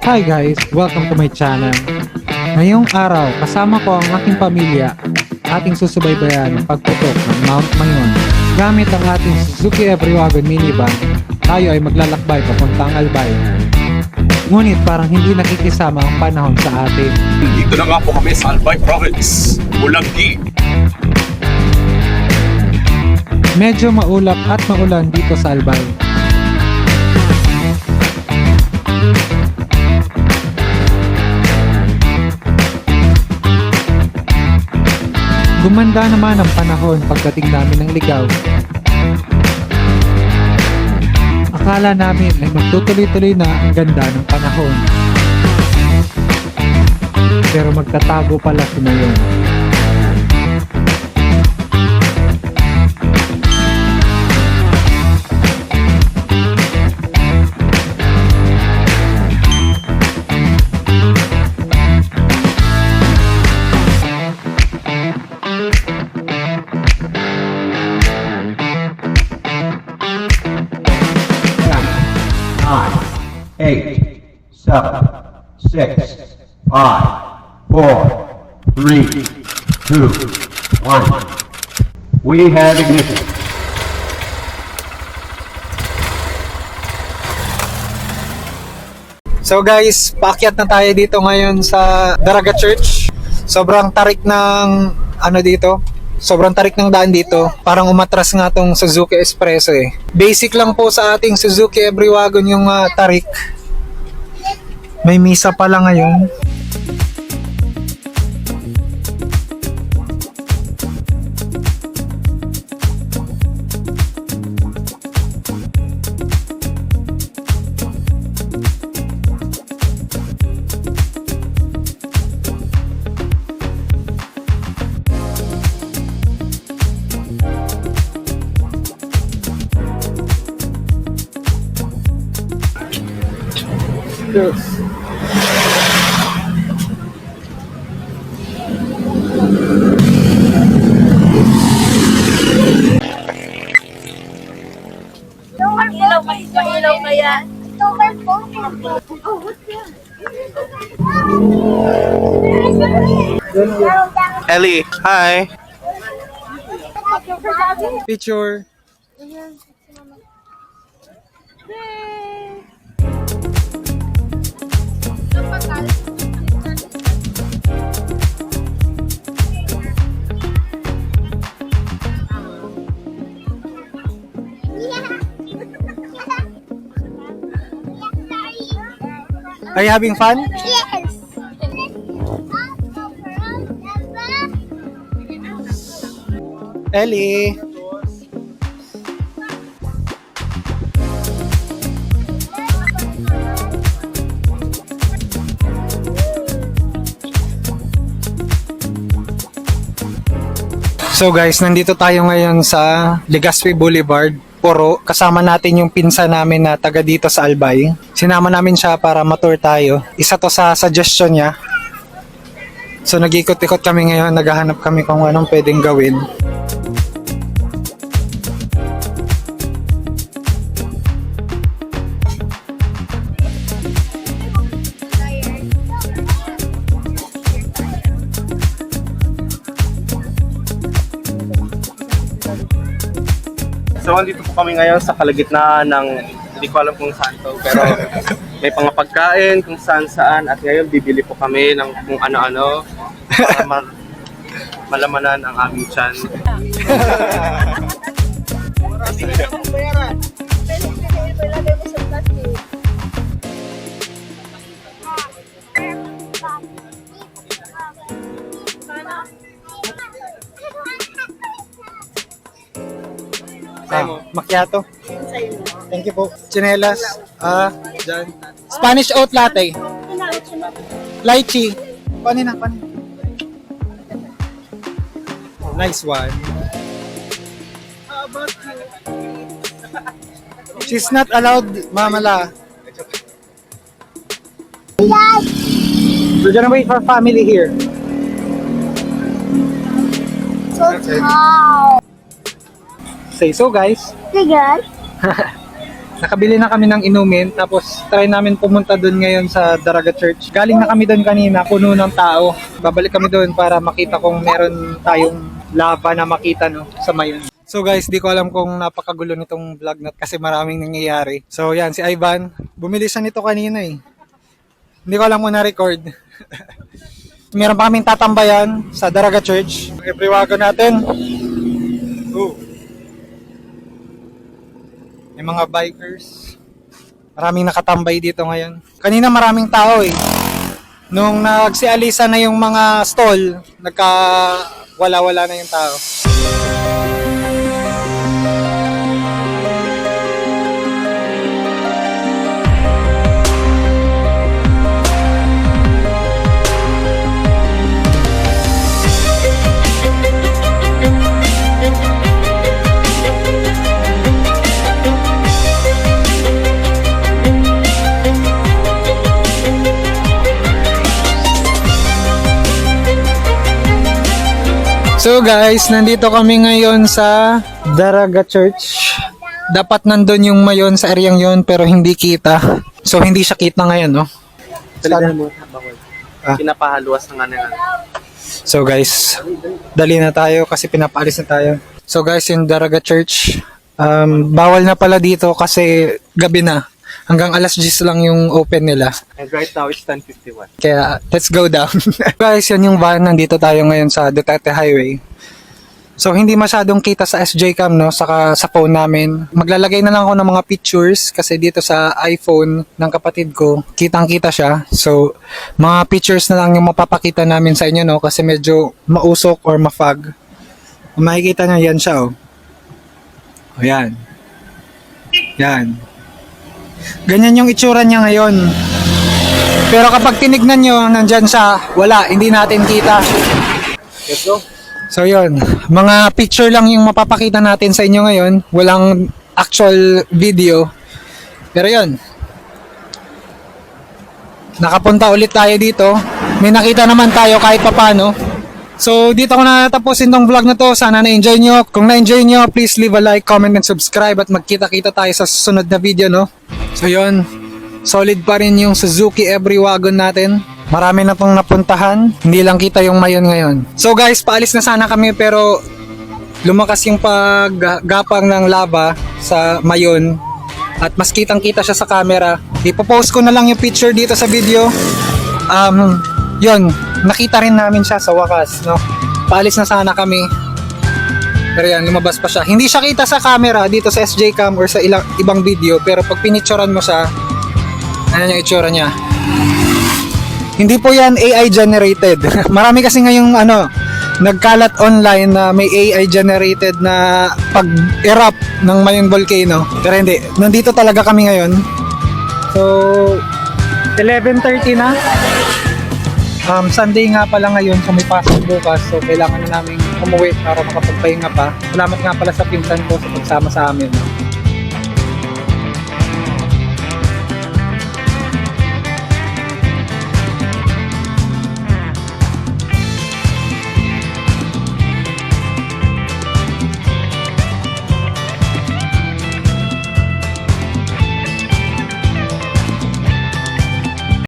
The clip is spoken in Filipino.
Hi guys! Welcome to my channel. Ngayong araw, kasama ko ang aking pamilya, ating susubaybayan ang pagputok ng Mount Mayon. Gamit ang ating Suzuki Every-Wagon minivan, tayo ay maglalakbay papuntang Albay. Ngunit parang hindi nakikisama ang panahon sa atin. Dito na nga po kami sa Albay Province, Bulanggi. Medyo maulap at maulan dito sa Albay. Gumanda naman ang panahon pagdating namin ng Ligaw. Akala namin ay magtutuloy-tuloy na ang ganda ng panahon. Pero magtatago pala si Mayon. Eight, seven, six, five, four, three, two, one. We have ignition. So guys, paakyat na tayo dito ngayon sa Daraga Church. Sobrang tarik ng Sobrang tarik ng daan dito. Parang umatras nga tong Suzuki Espresso eh. Basic lang po sa ating Suzuki Every-Wagon yung tarik. May misa pala ngayon. Ilaw kaya. Ellie, hi. Picture. Are you having fun? Yes. Ellie. So guys, nandito tayo ngayon sa Legazpi Boulevard, Puro. Kasama natin yung pinsa namin na taga dito sa Albay. Sinama namin siya para ma-tour tayo. Isa to sa suggestion niya. So nag-ikot-ikot kami ngayon, naghahanap kami kung anong pwedeng gawin. So, andito po kami ngayon sa kalagitnaan ng, hindi ko alam kung saan to, pero may mga pagkain kung saan-saan at ngayon bibili po kami ng kung ano-ano para malamanan ang aming tiyan. Macchiato. Thank you po. Chinelas. Dyan. Spanish oat latte. Lychee. Panin na, panin. Nice one. She's not allowed, mamala. We're gonna wait for family here. So tall. Say so, guys. Hey guys. Nakabili na kami ng inumin, tapos try namin pumunta doon ngayon sa Daraga Church. Galing na kami doon kanina, puno ng tao. Babalik kami doon para makita kung meron tayong lava na makita no, sa Mayon. So guys, di ko alam kung napakagulo nitong vlog na kasi maraming nangyayari. So yan, si Ivan, bumili siya nito kanina eh. Hindi ko alam kung na-record. Meron pa kaming tatambayan sa Daraga Church. Ipriwago natin. Oh. May mga bikers. Maraming nakatambay dito ngayon. Kanina maraming tao eh. Nung nagsialisa na yung mga stall, wala na yung tao. So guys, nandito kami ngayon sa Daraga Church. Dapat nandun yung Mayon sa areang yon pero hindi kita. So hindi siya kita ngayon, no? Talagang mo bawal. Ah. Pinapahaluas na nga na yan. So guys, dali na tayo kasi pinapaalis na tayo. So guys, yung Daraga Church, bawal na pala dito kasi gabi na. Hanggang alas 10 lang yung open nila. And right now it's 10:51. Kaya, let's go down. Guys, yun yung van. Nandito tayo ngayon sa Duterte Highway. So, hindi masyadong kita sa SJ Cam, no? Saka sa phone namin. Maglalagay na lang ako ng mga pictures kasi dito sa iPhone ng kapatid ko, kitang-kita siya. So, mga pictures na lang yung mapapakita namin sa inyo, no? Kasi medyo mausok or mafag. Kung makikita nyo, yan siya, oh. O, yan. Yan. Ganyan yung itsura niya ngayon. Pero kapag tinignan nyo, nandyan siya, wala, hindi natin kita. Let's go. So yun, mga picture lang yung mapapakita natin sa inyo ngayon. Walang actual video. Pero yun, nakapunta ulit tayo dito. May nakita naman tayo kahit papano. So dito ko na tapusin tong vlog na to. Sana na-enjoy nyo. Kung na-enjoy nyo, please leave a like, comment, and subscribe. At magkita-kita tayo sa susunod na video, no? So yun, solid pa rin yung Suzuki Every Wagon natin. Marami na pong napuntahan. Hindi lang kita yung Mayon ngayon. So guys, paalis na sana kami pero lumakas yung paggapang ng lava sa Mayon. At mas kitang-kita siya sa camera. Ipopost ko na lang yung picture dito sa video. Yun, nakita rin namin siya sa wakas, no? Paalis na sana kami. Pero yan, lumabas pa siya. Hindi siya kita sa camera dito sa SJ Cam or sa ibang video. Pero pag pinicturean mo siya, ano yung itsura niya? Hindi po yan AI generated. Marami kasi ngayong nagkalat online na may AI generated na pag-erupt ng Mayon Volcano. Pero hindi, nandito talaga kami ngayon. So, 11:30 na. Sunday nga pala ngayon, so may pasok bukas. So, kailangan na namin umuwi para makapagpahinga pa. Salamat nga pala sa pinsan ko sa pagsama sa amin.